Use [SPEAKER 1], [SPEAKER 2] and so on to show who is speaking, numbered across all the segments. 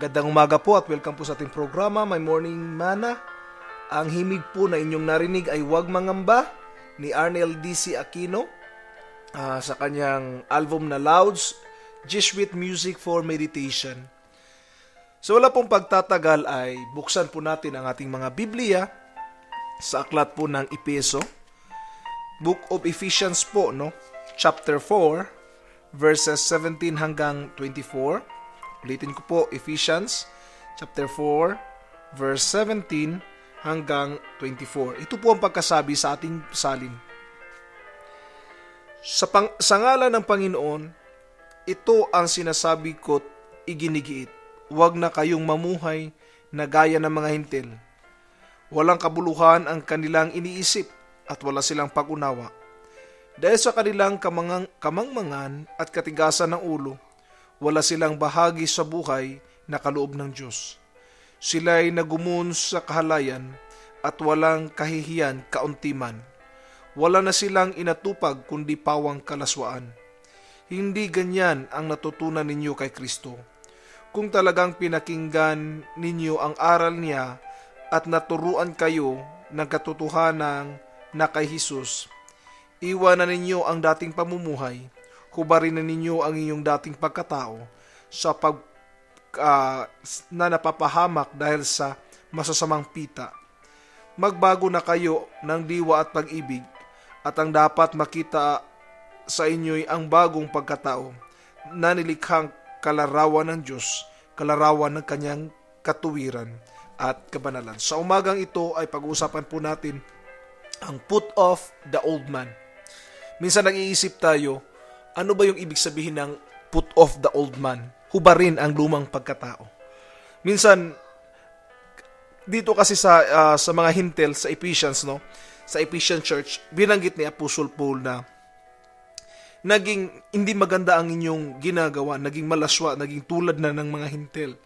[SPEAKER 1] Magandang umaga po at welcome po sa ating programa, My Morning Mana. Ang himig po na inyong narinig ay Huwag Mangamba ni Arnel D.C. Aquino sa kanyang album na Louds, Jesuit Music for Meditation. So wala pong pagtatagal ay buksan po natin ang ating mga Biblia sa aklat po ng Efeso. Book of Ephesians po, no? Chapter 4, verses 17 hanggang 24. Ulitin ko po, Ephesians chapter 4, verse 17 hanggang 24. Ito po ang pagkasabi sa ating salin. Sa ngalan ng Panginoon, ito ang sinasabi ko't iginigiit. Huwag na kayong mamuhay na gaya ng mga hintil. Walang kabuluhan ang kanilang iniisip at wala silang pag-unawa. Dahil sa kanilang kamangmangan at katigasan ng ulo, wala silang bahagi sa buhay na kaloob ng Diyos. Sila'y nagumun sa kahalayan at walang kahihiyan kauntiman. Wala na silang inatupag kundi pawang kalaswaan. Hindi ganyan ang natutunan ninyo kay Kristo. Kung talagang pinakinggan ninyo ang aral niya at naturuan kayo ng katotohanan na kay Jesus, iwanan ninyo ang dating pamumuhay. Hubarin na ninyo ang inyong dating pagkatao na napapahamak dahil sa masasamang pita. Magbago na kayo ng diwa at pag-ibig, at ang dapat makita sa inyo'y ang bagong pagkatao na nilikhang kalarawan ng Diyos, kalarawan ng kanyang katuwiran at kabanalan. Sa umagang ito ay pag-uusapan po natin ang put off the old man. Minsan nag-iisip tayo, ano ba yung ibig sabihin ng put off the old man? Hubarin ang lumang pagkatao. Minsan, dito kasi sa mga hintel, sa Ephesians, no? Sa Ephesian Church, binanggit ni Apostle Paul na naging hindi maganda ang inyong ginagawa, naging malaswa, naging tulad na ng mga hintel,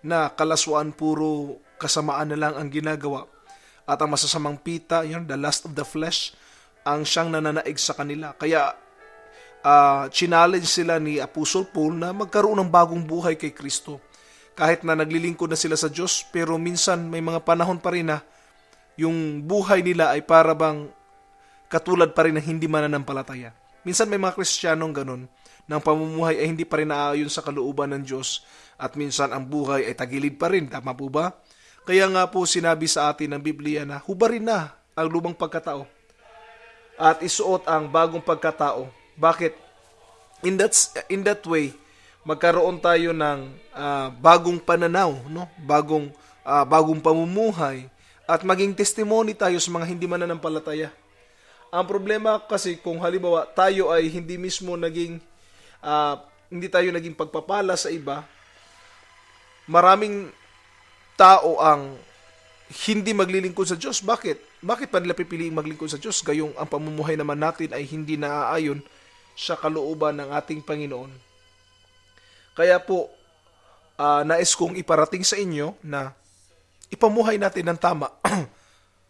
[SPEAKER 1] na kalaswaan puro kasamaan na lang ang ginagawa. At ang masasamang pita, yun, the lust of the flesh, ang siyang nananaig sa kanila. Kaya, challenge sila ni Apostle Paul na magkaroon ng bagong buhay kay Kristo. Kahit na naglilingkod na sila sa Diyos, pero minsan may mga panahon pa rin na yung buhay nila ay para bang katulad pa rin ng hindi mananampalataya. Minsan may mga Kristiyanong ganun, ng pamumuhay ay hindi pa rin naaayon sa kalooban ng Diyos, at minsan ang buhay ay tagilid pa rin. Tama po ba? Kaya nga po sinabi sa atin ng Biblia na hubarin na ang lumang pagkatao at isuot ang bagong pagkatao. Bakit? In that way, magkaroon tayo ng bagong pananaw, no? Bagong pamumuhay, at maging testimony tayo sa mga hindi mananampalataya. Ang problema kasi kung halimbawa tayo ay hindi tayo naging pagpapala sa iba, maraming tao ang hindi maglilingkod sa Diyos. Bakit? Bakit pa nila pipiliing maglingkod sa Diyos? Gayong ang pamumuhay naman natin ay hindi naaayon sa kalooban ng ating Panginoon. Kaya po, nais kong iparating sa inyo na ipamuhay natin ng tama.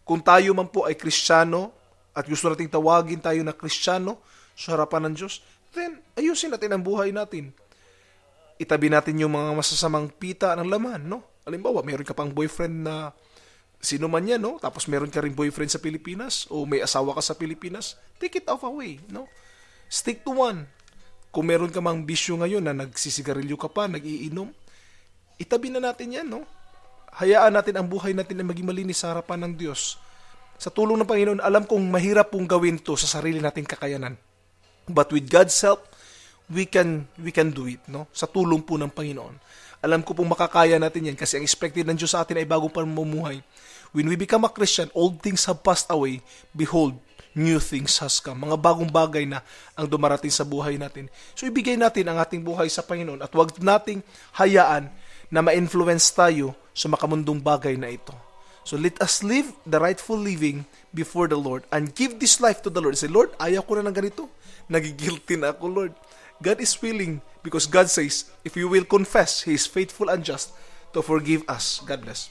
[SPEAKER 1] Kung tayo man po ay Kristiyano at gusto nating tawagin tayo na Kristiyano sa harapan ng Diyos, then ayusin natin ang buhay natin. Itabi natin yung mga masasamang pita ng laman, no? Halimbawa, meron ka pang boyfriend na sino man yan, no? Tapos meron ka rin boyfriend sa Pilipinas o may asawa ka sa Pilipinas, take it off away, no? Stick to one. Kung meron ka mang bisyo ngayon na nagsisigarilyo ka pa, nagiinom, itabi na natin yan, no? Hayaan natin ang buhay natin na maging malinis sa harapan ng Diyos. Sa tulong ng Panginoon, alam kong mahirap pong gawin to sa sarili nating kakayanan. But with God's help, we can do it, no? Sa tulong po ng Panginoon. Alam ko pong makakaya natin yan kasi ang expected ng Diyos sa atin ay bagong pamumuhay. When we become a Christian, old things have passed away. Behold, new things has come. Mga bagong bagay na ang dumarating sa buhay natin. So, ibigay natin ang ating buhay sa Panginoon at huwag nating hayaan na ma-influence tayo sa makamundong bagay na ito. So, let us live the rightful living before the Lord and give this life to the Lord. Say, Lord, ayaw ko na ng ganito. Nagigilty na ako, Lord. God is willing because God says, if you will confess, He is faithful and just to forgive us. God bless.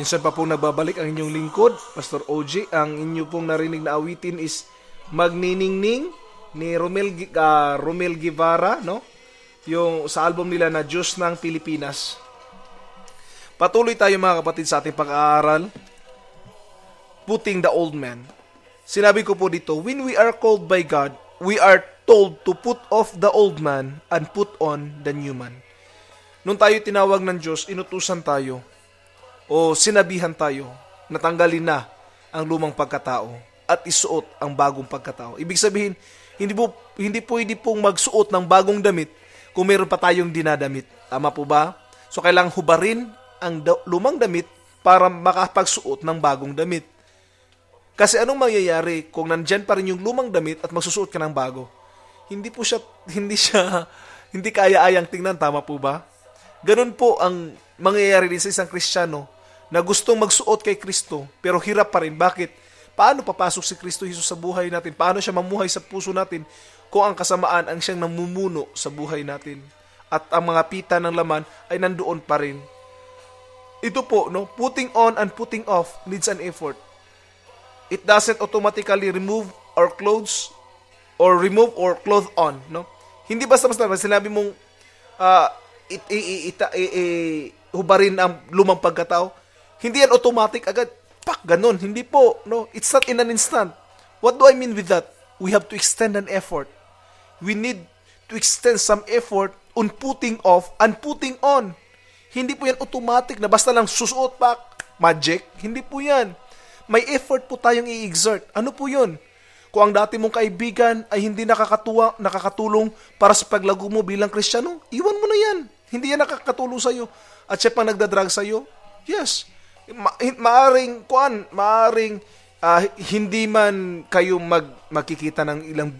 [SPEAKER 1] Minsan pa pong nagbabalik ang inyong lingkod, Pastor OJ. Ang inyo pong narinig na awitin is Magniningning ni Romel Guevara, no? Yung sa album nila na Diyos ng Pilipinas. Patuloy tayo mga kapatid sa ating pag-aaral. Putting the old man. Sinabi ko po dito, when we are called by God, we are told to put off the old man and put on the new man. Nung tayo tinawag ng Diyos, inutusan tayo o sinabihan tayo na tanggalin na ang lumang pagkatao at isuot ang bagong pagkatao. Ibig sabihin, hindi pwede pong magsuot ng bagong damit kung meron pa tayong dinadamit. Tama po ba? So kailangang hubarin ang lumang damit para makapagsuot ng bagong damit. Kasi anong mangyayari kung nandyan pa rin yung lumang damit at magsusuot ka ng bago? Hindi kaya-ayang tingnan, tama po ba? Ganun po ang mangyayari din sa isang Kristiyano na gustong magsuot kay Kristo pero hirap pa rin. Bakit? Paano papasok si Kristo Jesus sa buhay natin? Paano siya mamuhay sa puso natin kung ang kasamaan ang siyang namumuno sa buhay natin? At ang mga pita ng laman ay nandoon pa rin. Ito po, no? Putting on and putting off needs an effort. It doesn't automatically remove our clothes or remove or clothe on, no? Hindi basta-basta sinabi mong hubarin ang lumang pagkatao. Hindi yan automatic agad. Pak, ganun. Hindi po, no? It's not in an instant. What do I mean with that? We have to extend an effort. We need to extend some effort on putting off and putting on. Hindi po yan automatic na basta lang susuot pak, magic. Hindi po yan. May effort po tayong i-exert. Ano po yun? Kung ang dati mong kaibigan ay hindi nakakatulong para sa paglago mo bilang Kristiyano, iwan mo na yan. Hindi yan nakakatulong sa'yo. At siya pang nagdadrag sa'yo, yes. Maaring hindi man kayo magkikita ng ilang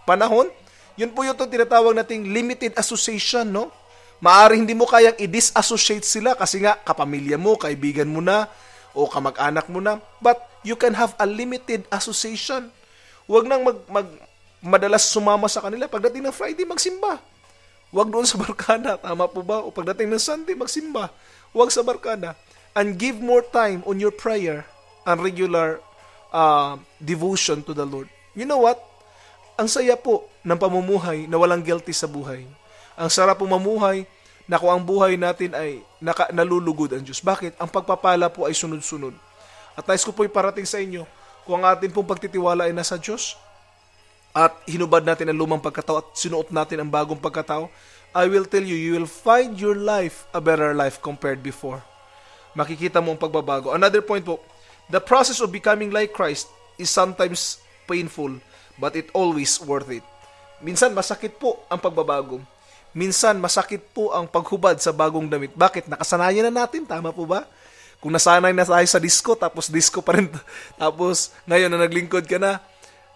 [SPEAKER 1] panahon. Yun po yung tinatawag nating limited association, no? Maaring hindi mo kayang i-disassociate sila kasi nga kapamilya mo, kaibigan mo na, o kamag-anak mo na, but you can have a limited association. Huwag nang madalas sumama sa kanila. Pagdating ng Friday, magsimba. Huwag doon sa barkada. Tama po ba? O pagdating ng Sunday, magsimba. Huwag sa barkada. And give more time on your prayer and regular devotion to the Lord. You know what? Ang saya po ng pamumuhay na walang guilty sa buhay. Ang sarap po mamuhay na kung ang buhay natin ay nalulugod ang Diyos. Bakit? Ang pagpapala po ay sunod-sunod. At nais ko po iparating sa inyo, kung ang atin pong pagtitiwala ay nasa Diyos, at hinubad natin ang lumang pagkatao at sinuot natin ang bagong pagkatao, I will tell you, you will find your life a better life compared before. Makikita mo ang pagbabago. Another point po, the process of becoming like Christ is sometimes painful, but it always worth it. Minsan masakit po ang pagbabago. Minsan, masakit po ang paghubad sa bagong damit. Bakit? Nakasanayan na natin. Tama po ba? Kung nasanay na tayo sa disco, tapos disco pa rin. Tapos, ngayon na naglingkod ka na,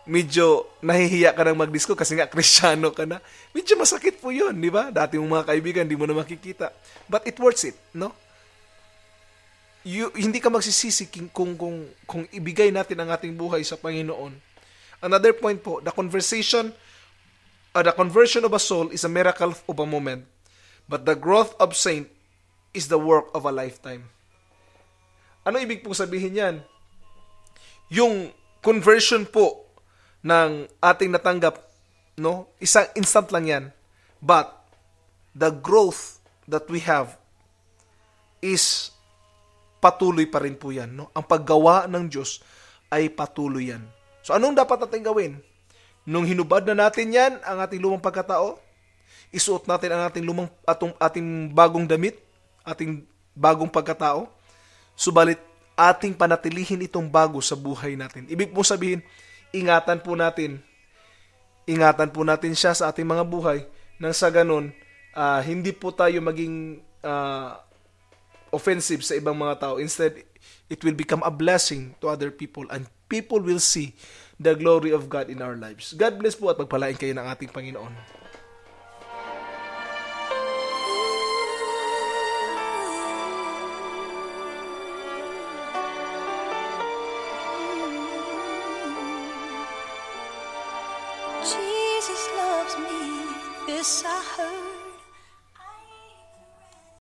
[SPEAKER 1] medyo nahihiya ka ng mag-disco kasi nga Kristiyano ka na. Medyo masakit po yun, di ba? Dati mong mga kaibigan, di mo na makikita. But it worth it, no? Hindi ka magsisisi kung ibigay natin ang ating buhay sa Panginoon. Another point po, the conversion of a soul is a miracle of a moment, but the growth of saint is the work of a lifetime. Ano ibig pong sabihin yan? Yung conversion po ng ating natanggap, no? Isang instant lang yan. But the growth that we have is patuloy pa rin po yan, no? Ang paggawa ng Diyos ay patuloy yan. So anong dapat natin gawin? Nung hinubad na natin yan, ang ating lumang pagkatao, isuot natin ang ating bagong damit, ating bagong pagkatao, subalit ating panatilihin itong bago sa buhay natin. Ibig po sabihin, ingatan po natin siya sa ating mga buhay, nang sa ganun, hindi po tayo maging offensive sa ibang mga tao. Instead, it will become a blessing to other people and people will see the glory of God in our lives. God bless po at pagpalain kayo ng ating Panginoon.
[SPEAKER 2] Jesus loves me, this I heard.